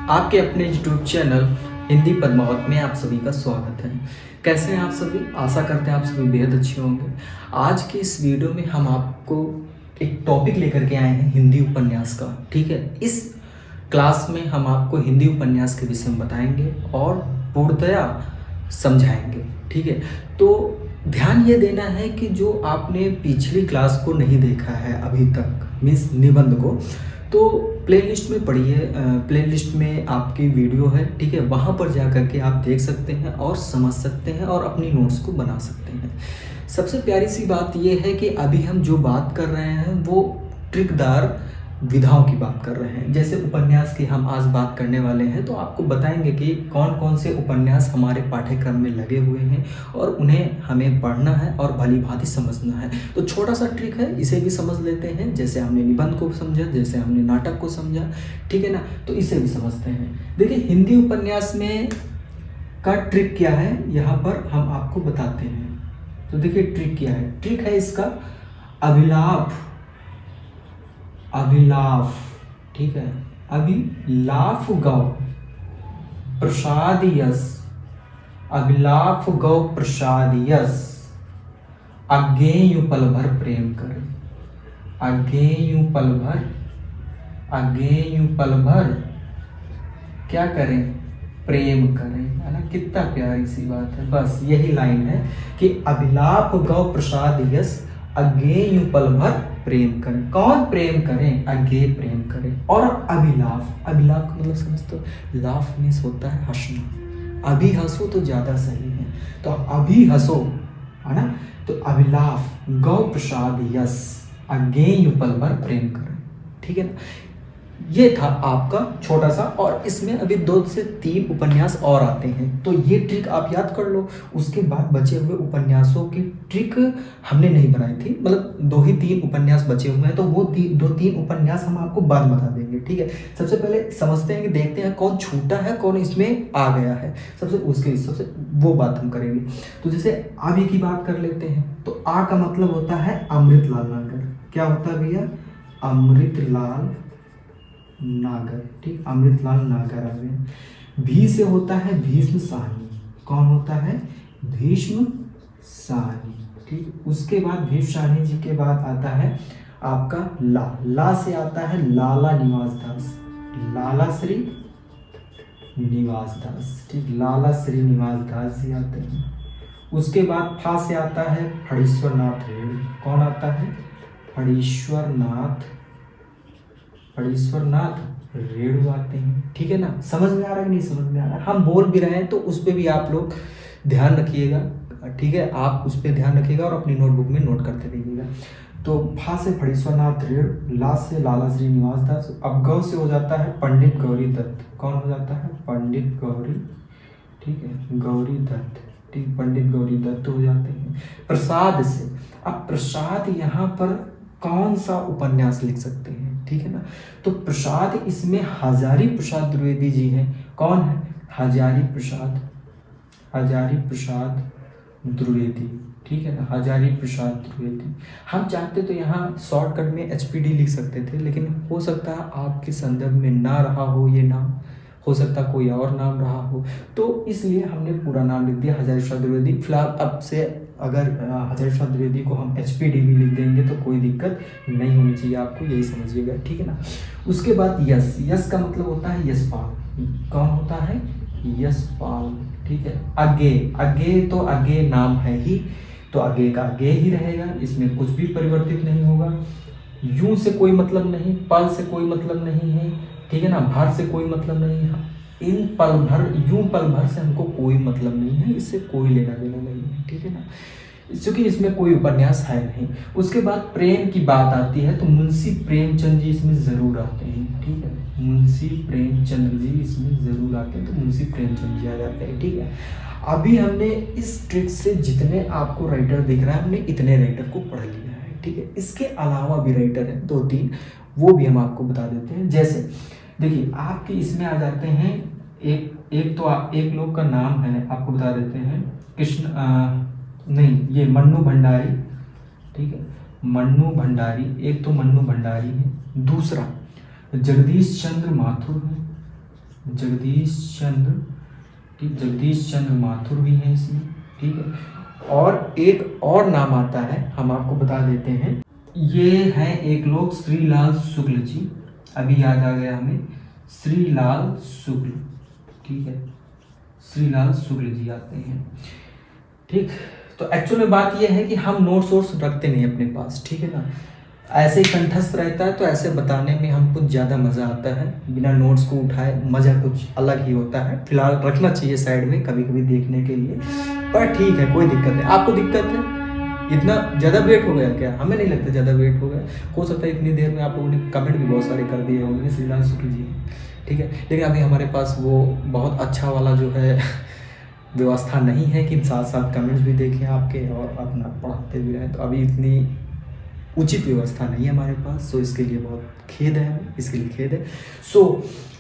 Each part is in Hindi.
आपके अपने यूट्यूब चैनल हिंदी पद्मावत में आप सभी का स्वागत है। कैसे हैं आप सभी? आशा करते हैं आप सभी बेहद अच्छे होंगे। आज के इस वीडियो में हम आपको एक टॉपिक लेकर के आए हैं हिंदी उपन्यास का। ठीक है, इस क्लास में हम आपको हिंदी उपन्यास के विषय में बताएंगे और पूर्णतया समझाएंगे। ठीक है, तो ध्यान ये देना है कि जो आपने पिछली क्लास को नहीं देखा है अभी तक, मीन्स निबंध को, तो प्लेलिस्ट में पढ़िए। प्लेलिस्ट में आपकी वीडियो है, ठीक है, वहाँ पर जा कर के आप देख सकते हैं और समझ सकते हैं और अपनी नोट्स को बना सकते हैं। सबसे प्यारी सी बात यह है कि अभी हम जो बात कर रहे हैं वो ट्रिकदार विधाओं की बात कर रहे हैं। जैसे उपन्यास की हम आज बात करने वाले हैं, तो आपको बताएंगे कि कौन कौन से उपन्यास हमारे पाठ्यक्रम में लगे हुए हैं और उन्हें हमें पढ़ना है और भली भांति समझना है। तो छोटा सा ट्रिक है, इसे भी समझ लेते हैं। जैसे हमने निबंध को समझा, जैसे हमने नाटक को समझा, ठीक है ना, तो इसे भी समझते हैं। देखिए, हिंदी उपन्यास में का ट्रिक क्या है, यहाँ पर हम आपको बताते हैं। तो देखिए ट्रिक क्या है। ट्रिक है इसका अभिलाप। अभिलाफ, ठीक है, अभिलाफ गौ प्रसाद यस। अभिलाफ गौ प्रसाद यस। अज्ञेयु पल भर प्रेम करे। अज्ञेयु पल भर, अज्ञेयु पल भर क्या करें? प्रेम करें, है ना। कितना प्यारी सी बात है। बस यही लाइन है कि अभिलाप गौ प्रसाद यस, अज्ञेयु पल भर प्रेम करें। कौन प्रेम करें? अज्ञेय प्रेम करें। और अभिलाफ, अभिलाफ का मतलब समझते हो? लाफ मीन्स होता है हंसना। अभी हंसो तो ज्यादा सही है, तो अभी हंसो, है ना। तो अभिलाफ गौ प्रसाद यस, अज्ञेय पल भर प्रेम करें। ठीक है ना, ये था आपका छोटा सा। और इसमें अभी 2 से 3 उपन्यास और आते हैं, तो ये ट्रिक आप याद कर लो। उसके बाद बचे हुए उपन्यासों की ट्रिक हमने नहीं बनाई थी, मतलब 2 ही 3 उपन्यास बचे हुए हैं, तो वो 2-3 उपन्यास हम आपको बाद में बता देंगे। ठीक है, सबसे पहले समझते हैं कि देखते हैं कौन छूटा है, कौन इसमें आ गया है। सबसे वो बात हम करेंगे। तो जैसे अभी की बात कर लेते हैं, तो आ का मतलब होता है अमृतलाल नागर। क्या होता है भैया? अमृतलाल नागर। ठीक, अमृतलाल नागर आ गए। भी से होता है भीष्म साहनी। कौन होता है? भीष्म साहनी। ठीक, उसके बाद भीष्म साहनी जी के बाद आता है आपका ला से आता है लाला निवास दास। लाला श्री निवास दास। ठीक, लाला श्री निवास दास जी आते हैं। उसके बाद फा से आता है फणीश्वर नाथ रेणु। कौन आता है? फणीश्वर नाथ रेणु आते हैं। ठीक है ना, समझ में आ रहा है कि नहीं समझ में आ रहा है? हम बोल भी रहे हैं तो उस पर भी आप लोग ध्यान रखिएगा। ठीक है, आप उस पर ध्यान रखिएगा और अपनी नोटबुक में नोट करते रहिएगा। तो फा से फणीश्वरनाथ रेणु, ला से लाला श्री निवास दास। अब गौ से हो जाता है पंडित गौरी दत्त। कौन हो जाता है? पंडित गौरी, ठीक है, गौरी दत्त। ठीक, पंडित गौरी दत्त हो जाते हैं। प्रसाद से, अब प्रसाद यहाँ पर कौन सा उपन्यास लिख सकते हैं? ठीक है ना, तो प्रसाद इसमें हजारी प्रसाद द्विवेदी जी हैं। कौन है? हजारी प्रसाद द्विवेदी। ठीक है ना, हजारी प्रसाद द्विवेदी। हम चाहते तो यहाँ शॉर्टकट में HPD लिख सकते थे, लेकिन हो सकता है आपके संदर्भ में ना रहा हो ये नाम, हो सकता कोई और नाम रहा हो, तो इसलिए हमने पूरा नाम लिख दिया हजारी प्रसाद द्विवेदी। फिलहाल अब से अगर हजारी प्रसाद द्विवेदी को हम HPD भी लिख देंगे तो कोई दिक्कत नहीं होनी चाहिए, आपको यही समझिएगा। ठीक है ना, उसके बाद यस। यस का मतलब होता है यशपाल। कौन होता है? यशपाल। ठीक है, अगे तो अगे नाम है ही, तो आगे का आगे ही रहेगा, इसमें कुछ भी परिवर्तित नहीं होगा। यूं से कोई मतलब नहीं, पल से कोई मतलब नहीं है, ठीक है ना, भर से कोई मतलब नहीं है। इन पल भर, यूं पल भर से हमको कोई मतलब नहीं है, इससे कोई लेना देना नहीं है। ठीक है ना, क्योंकि इसमें कोई उपन्यास है नहीं। उसके बाद प्रेम की बात आती है, तो मुंशी प्रेमचंद जी इसमें जरूर आते हैं। ठीक है, मुंशी प्रेमचंद जी इसमें जरूर आते हैं, तो मुंशी प्रेमचंद जी आ जाते हैं। ठीक है, अभी हमने इस ट्रिक से जितने आपको राइटर दिख रहा है, हमने इतने राइटर को पढ़ लिया है। ठीक है, इसके अलावा भी राइटर हैं 2-3, वो भी हम आपको बता देते हैं। जैसे देखिए, आपके इसमें आ जाते हैं एक लोग का नाम है, आपको बता देते हैं, ये मन्नू भंडारी। ठीक है, मन्नू भंडारी, एक तो मन्नू भंडारी है, दूसरा जगदीश चंद्र माथुर है, जगदीश चंद्र, ठीक, जगदीश चंद्र माथुर भी हैं इसमें, ठीक है। और एक और नाम आता है, हम आपको बता देते हैं, ये हैं एक लोग श्रीलाल शुक्ल जी, अभी याद आ गया हमें, श्रीलाल शुक्ल, ठीक है, श्रीलाल शुक्ल जी आते हैं, ठीक। तो एक्चुअल में बात यह है कि हम नोट्स वोट्स रखते नहीं अपने पास, ठीक है ना, ऐसे ही कंठस्थ रहता है, तो ऐसे बताने में हमको ज़्यादा मज़ा आता है, बिना नोट्स को उठाए मज़ा कुछ अलग ही होता है। फिलहाल रखना चाहिए साइड में कभी कभी देखने के लिए, पर ठीक है, कोई दिक्कत नहीं। आपको दिक्कत है? इतना ज़्यादा वेट हो गया क्या? हमें नहीं लगता ज़्यादा वेट हो गया, हो सकता है इतनी देर में आप लोगों ने कमेंट भी बहुत सारे कर दिए होंगे श्रीलाल शुक्ल जी, ठीक है। लेकिन अभी हमारे पास वो बहुत अच्छा वाला जो है व्यवस्था नहीं है कि साथ साथ कमेंट्स भी देखें आपके और अपना पढ़ाते भी रहें, तो अभी इतनी उचित व्यवस्था नहीं है हमारे पास, सो इसके लिए बहुत खेद है, हमें इसके लिए खेद है। सो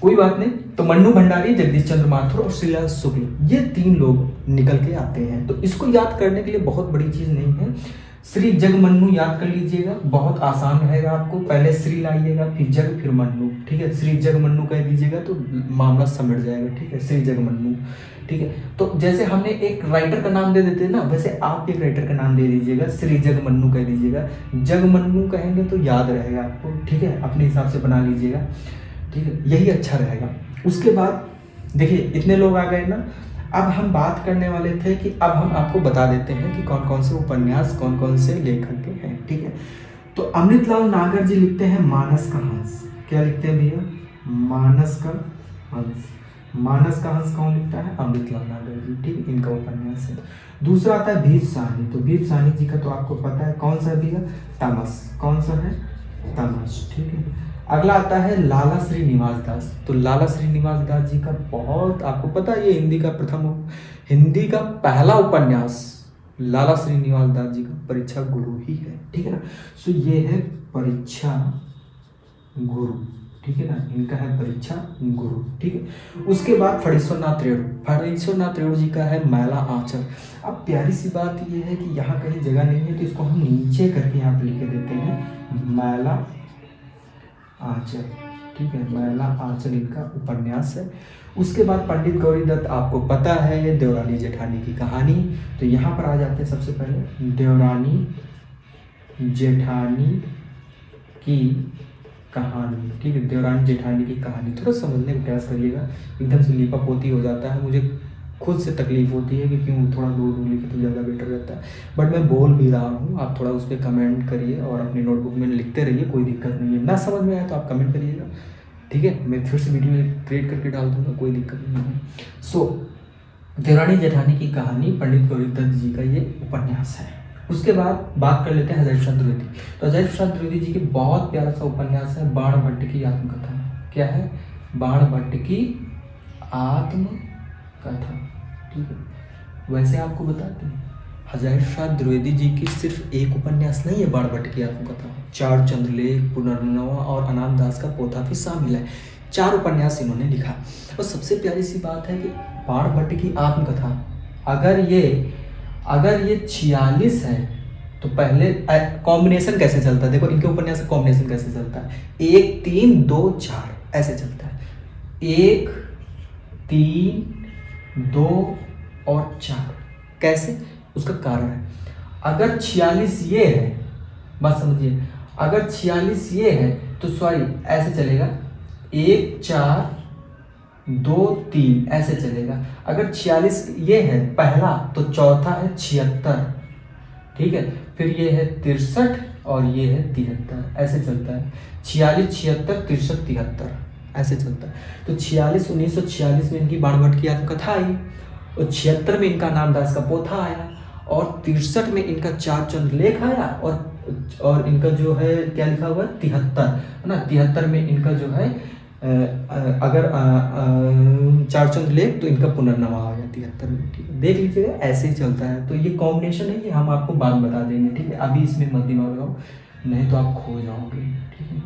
कोई बात नहीं। तो मन्नू भंडारी, जगदीश चंद्र माथुर और श्रीलाल शुक्ल, ये 3 लोग निकल के आते हैं। तो इसको याद करने के लिए बहुत बड़ी चीज़ नहीं है, श्री जग मन्नू याद कर लीजिएगा, बहुत आसान रहेगा आपको। पहले श्री लाइएगा, फिर जग, फिर मन्नू, ठीक है। श्री जग मन्नू कह दीजिएगा तो मामला समझ जाएगा, ठीक है, श्री जग मन्नू, ठीक है। तो जैसे हमने एक राइटर का नाम दे देते हैं ना, वैसे आप एक राइटर का नाम दे दीजिएगा, श्री जग मन्नू कह दीजिएगा। जग मन्नू कहेंगे तो याद रहेगा आपको, ठीक है, अपने हिसाब से बना लीजिएगा, ठीक है, यही अच्छा रहेगा। उसके बाद देखिए इतने लोग आ गए ना, अब हम बात करने वाले थे कि अब हम आपको बता देते हैं कि कौन कौन से उपन्यास, कौन कौन से लेखक के हैं, ठीक है। तो अमृतलाल नागर जी लिखते हैं मानस का हंस। क्या लिखते हैं भैया? मानस का हंस। मानस का हंस कौन लिखता है? अमृतलाल नागर जी, ठीक है, इनका उपन्यास है। दूसरा आता है भीष्म साहनी। तो भीष्म साहनी जी का तो आपको पता है कौन सा भैया? तमस। कौन सा है? तमस, ठीक है। अगला आता है लाला श्रीनिवास दास। तो लाला श्रीनिवास दास जी का बहुत आपको पता है, ये हिंदी का पहला उपन्यास लाला श्रीनिवास दास जी का परीक्षा गुरु ही है, ठीक है ना। सो ये है परीक्षा गुरु, ठीक है ना, इनका है परीक्षा गुरु, ठीक है। उसके बाद फणीश्वरनाथ रेणु। फणीश्वरनाथ रेणु जी का है मैला आंचल। अब प्यारी सी बात ये है कि यहाँ कहीं जगह नहीं है, तो इसको हम नीचे करके यहाँ पे लिख देते हैं मैला आंचल, ठीक है, मैला आंचल इनका उपन्यास है। उसके बाद पंडित गौरी दत्त, आपको पता है देवरानी जेठानी की कहानी। तो यहाँ पर आ जाते हैं सबसे पहले देवरानी जेठानी की कहानी, ठीक है, देवरानी जेठानी की कहानी। थोड़ा समझने का प्रयास करिएगा, एकदम से लीपा पोती हो जाता है, मुझे खुद से तकलीफ होती है कि क्यों थोड़ा दूर दूर लिखे तो ज़्यादा बेटर रहता है, बट मैं बोल भी रहा हूँ, आप थोड़ा उस पर कमेंट करिए और अपनी नोटबुक में लिखते रहिए, कोई दिक्कत नहीं है। ना समझ में आया तो आप कमेंट करिएगा, ठीक है, मैं फिर से वीडियो क्रिएट करके डाल दूँगा, कोई दिक्कत नहीं है। सो देवरानी जेठानी की कहानी पंडित गौरी दत्त जी का ये उपन्यास है। उसके बाद बात कर लेते हैं हज़ारी प्रसाद द्विवेदी। तो हज़ारी प्रसाद द्विवेदी जी की बहुत प्यारा सा उपन्यास है बाण भट्ट की आत्मकथा। क्या है? बाण भट्ट की आत्मकथा, ठीक है। वैसे आपको बताते हैं हज़ारी प्रसाद द्विवेदी जी की सिर्फ एक उपन्यास नहीं है बाण भट्ट की आत्मकथा, 4 चंद्रलेख, पुनर्नवा और अनाम दास का पोथा भी शामिल है। 4 उपन्यास इन्होंने लिखा। और सबसे प्यारी सी बात है कि बाण भट्ट की आत्मकथा अगर ये 46 है तो पहले कॉम्बिनेशन कैसे चलता है, देखो इनके उपन्यास का कॉम्बिनेशन कैसे चलता है, 1 3 2 4 ऐसे चलता है, 1 3 2 और 4। कैसे? उसका कारण है, अगर 46 ये है, बात समझिए, अगर 46 ये है तो सॉरी ऐसे चलेगा, 1 4 2 3 ऐसे चलेगा। अगर 46 ये है पहला तो चौथा है 76, ठीक है, फिर ये है 63 और ये है 73, ऐसे चलता है, 46 76 63 73 ऐसे चलता है। तो 1946 में इनकी बाण भट्ट की आत्मकथा आई, और 76 में इनका नाम दास का पोथा आया, और 63 में इनका 4 चंद्रलेख आया, और इनका जो है क्या लिखा हुआ है 73 है ना, 73 में इनका जो है अगर 4 चंद्रलेख तो इनका पुनर्नवा आ गया 73 में, ठीक है, देख लीजिएगा ऐसे ही चलता है। तो ये कॉम्बिनेशन है, ये हम आपको बाद में बता देंगे, ठीक है, अभी इसमें मत दिमाग लगाओ नहीं तो आप खो जाओगे, ठीक है,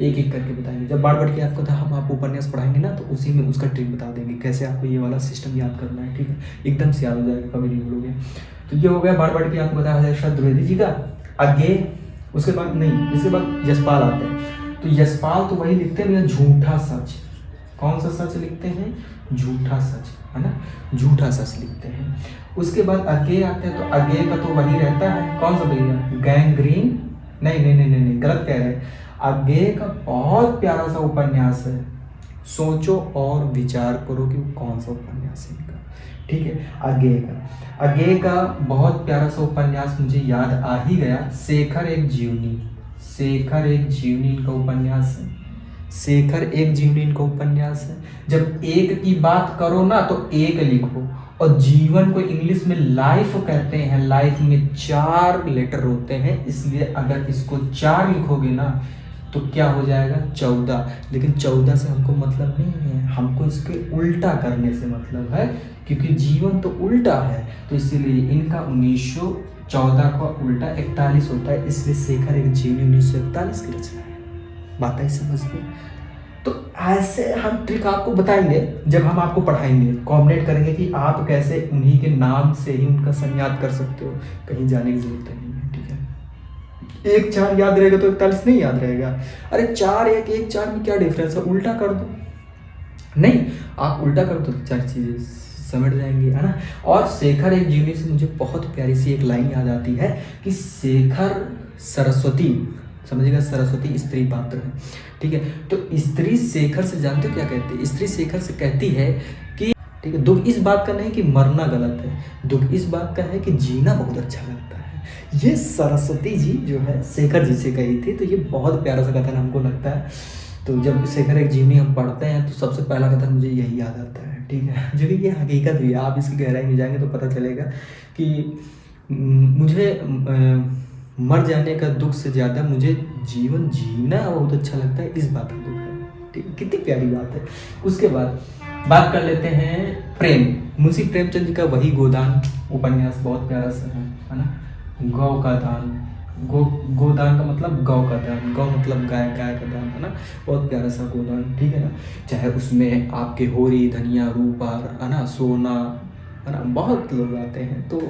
एक एक करके बताएंगे। जब बाण भट्ट की आपको था हम आपको उपन्यास पढ़ाएंगे ना, तो उसी में उसका ट्रिक बता देंगे कैसे आपको ये वाला सिस्टम याद करना है, ठीक है, एकदम से याद हो जाएगा, कभी नहीं भूलोगे। तो ये हो गया बाण भट्ट की आपको बताया हज़ारी प्रसाद द्विवेदी जी का। आगे उसके बाद नहीं, इसके बाद यशपाल आते हैं। तो यशपाल तो वही लिखते हैं भैया झूठा सच, कौन सा सच लिखते हैं? झूठा सच, है ना, झूठा सच लिखते हैं। उसके बाद अगे आते हैं, तो अगे का तो वही रहता है, कौन सा भैया? गैंग्रीन, नहीं नहीं नहीं नहीं, गलत कह रहे हैं। अगे का बहुत प्यारा सा उपन्यास है, सोचो और विचार करो कि वो कौन सा उपन्यास है इनका, ठीक है। अगे का बहुत प्यारा सा उपन्यास मुझे याद आ ही गया, शेखर एक जीवनी। शेखर एक जीवनी इनका उपन्यास है, शेखर एक जीवनी इनका उपन्यास है। जब एक की बात करो ना तो एक लिखो, और जीवन को इंग्लिश में लाइफ कहते हैं, लाइफ में 4 लेटर होते हैं, इसलिए अगर इसको 4 लिखोगे ना तो क्या हो जाएगा? 14। लेकिन 14 से हमको मतलब नहीं है, हमको इसके उल्टा करने से मतलब है, क्योंकि जीवन तो उल्टा है, तो इसीलिए इनका 1914 का उल्टा 41 होता है, इसलिए शेखर एक जीवनी 1941 की रचना है। बात है, समझ गए? तो ऐसे हम ट्रिक आपको बताएंगे जब हम आपको पढ़ाएंगे, कोऑर्डिनेट करेंगे कि आप कैसे उन्हीं के नाम से ही उनका संयाद कर सकते हो, कहीं जाने की जरूरत नहीं है, ठीक है। 1 4 याद रहेगा तो 41 नहीं याद रहेगा। अरे 4 1 1 4 में क्या डिफरेंस है? उल्टा कर दो, नहीं आप उल्टा कर दो तो 4 चीजें समझ जाएंगे, है ना। और शेखर एक जीवनी से मुझे बहुत प्यारी सी एक लाइन याद आती है कि शेखर सरस्वती, समझिएगा, सरस्वती स्त्री पात्र है, ठीक है। तो स्त्री शेखर से जानते हो क्या कहती है? स्त्री शेखर से कहती है कि, ठीक है, दुख इस बात का नहीं कि मरना गलत है, दुख इस बात का है कि जीना बहुत अच्छा लगता है। ये सरस्वती जी जो है शेखर जी से कही थी, तो ये बहुत प्यारा सा कथन हमको लगता है। तो जब शेखर एक जीवनी हम पढ़ते हैं तो सबसे पहला कथन मुझे यही याद आता है, ठीक है, जो कि ये हकीकत भी है। आप इसकी गहराई में जाएंगे तो पता चलेगा कि मुझे मर जाने का दुख से ज़्यादा मुझे जीवन जीना बहुत अच्छा लगता है, इस बात का दुख है, ठीक है। कितनी प्यारी बात है। उसके बाद बात कर लेते हैं प्रेम, मुंशी प्रेमचंद जी का वही गोदान उपन्यास, बहुत प्यारा सा है ना। गौ का दान, गोदान का मतलब गौ का दान, गौ मतलब गाय, गाय का दान, है ना, बहुत प्यारा सा गोदान, ठीक है ना। चाहे उसमें आपके होरी, धनिया, रूपार, है ना, सोना, है ना, बहुत लोग आते हैं, तो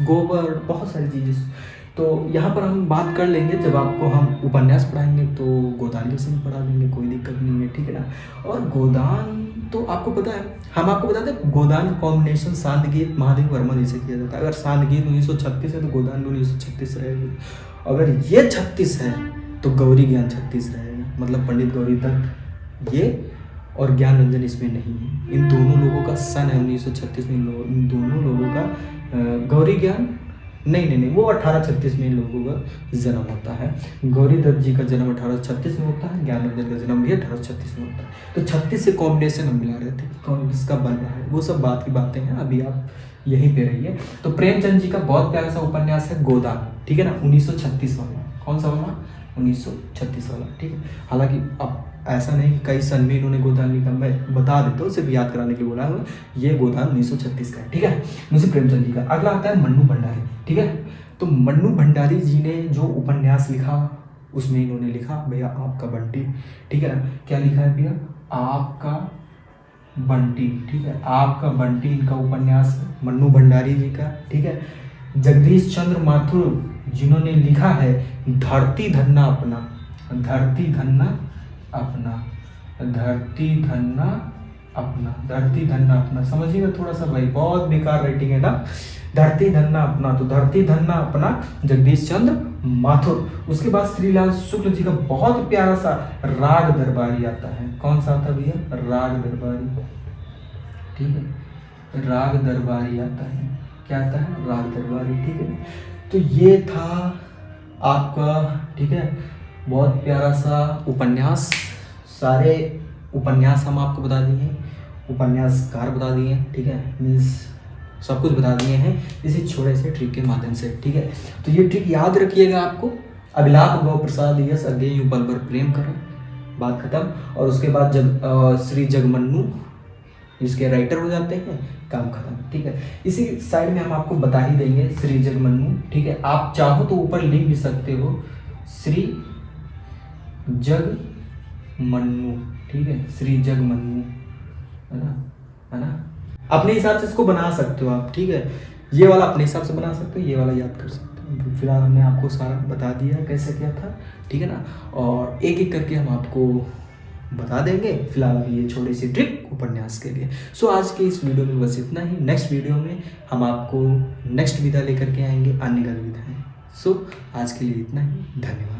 गोबर, बहुत सारी चीज़ें। तो यहाँ पर हम बात कर लेंगे, जब आपको हम उपन्यास पढ़ाएंगे तो गोदान के समय पढ़ा देंगे, कोई दिक्कत नहीं है, ठीक है ना। और गोदान तो आपको पता है, हम आपको बताते हैं गोदान कॉम्बिनेशन शांत गीत महादेव वर्मा जी से किया जाता है। अगर शांत गीत 1936 है तो गोदान भी 1936 रहेगी। अगर ये 36 है तो गौरी ज्ञान 36 रहेगा, मतलब पंडित गौरी दत्त ये और ज्ञान रंजन इसमें नहीं है। इन दोनों लोगों का सन है 1936 में, इन दोनों लोगों का गौरी ज्ञान नहीं, वो 1836 में इन लोगों का जन्म होता है। गौरी दत्त जी का जन्म 1836 में होता है, ज्ञान रंजन का जन्म भी 1836 में होता है। तो 36 से कॉम्बिनेशन हम मिला रहे थे, कौन किसका बन रहा है, वो सब बात की बातें हैं, अभी आप यहीं पे रहिए। तो प्रेमचंद जी का बहुत प्यारा सा उपन्यास है गोदान, ठीक है ना, 1936 वाला। कौन सा वाला? 1936 वाला, ठीक है। हालांकि अब ऐसा नहीं कि कई सन में इन्होंने गोदान लिखा, मैं बता देता हूँ, सिर्फ याद कराने के लिए बोला है, ये गोदान 1936 का है, ठीक है, मुंशी प्रेमचंद जी का। अगला आता है मन्नू भंडारी, ठीक है। तो मन्नू भंडारी जी ने जो उपन्यास लिखा उसमें इन्होंने लिखा भैया आपका बंटी, ठीक है ना। क्या लिखा है भैया? आपका बंटी, ठीक है, आपका बंटी इनका उपन्यास है मन्नू भंडारी जी का, ठीक है। जगदीश चंद्र माथुर जिन्होंने लिखा है धरती धन्ना अपना, धरती धन्ना अपना, धरती धन्ना अपना, धरती धन्ना अपना, समझिएगा थोड़ा सा भाई, बहुत बेकार राइटिंग है ना, धरती धन्ना अपना। तो धरती धन्ना अपना जगदीश चंद्र माथुर। उसके बाद श्रीलाल शुक्ल जी का बहुत प्यारा सा राग दरबारी आता है। कौन सा आता भैया? राग दरबारी, ठीक है, राग दरबारी आता है। क्या आता है? राग दरबारी, ठीक है। तो ये था आपका, ठीक है, बहुत प्यारा सा उपन्यास। सारे उपन्यास हम आपको बता दिए, उपन्यासकार बता दिए, ठीक है, मीन्स सब कुछ बता दिए हैं इसी छोटे से ट्रिक के माध्यम से, ठीक है। तो ये ट्रिक याद रखिएगा आपको। अभिलाप गौ प्रसाद यस अज्ञे यूं पल भर प्रेम करें, बात खत्म। और उसके बाद श्री जगमन्नू जिसके राइटर हो जाते हैं, काम खत्म, ठीक है। इसी साइड में हम आपको बता ही देंगे श्री जगमन्नू, ठीक है। आप चाहो तो ऊपर लिख भी सकते हो श्री जगमन्नू, ठीक है, श्री जगमन्नू, है ना, है ना। अपने हिसाब से इसको बना सकते हो आप, ठीक है। ये वाला अपने हिसाब से बना सकते हो, ये वाला याद कर सकते हो। फिलहाल हमने आपको सारा बता दिया कैसे क्या था, ठीक है ना। और एक एक करके हम आपको बता देंगे। फिलहाल अभी ये छोटी सी ट्रिक उपन्यास के लिए। सो आज के इस वीडियो में बस इतना ही। नेक्स्ट वीडियो में हम आपको नेक्स्ट विधा लेकर के आएंगे, अन्य गद्य विधाएं। सो आज के लिए इतना ही, धन्यवाद।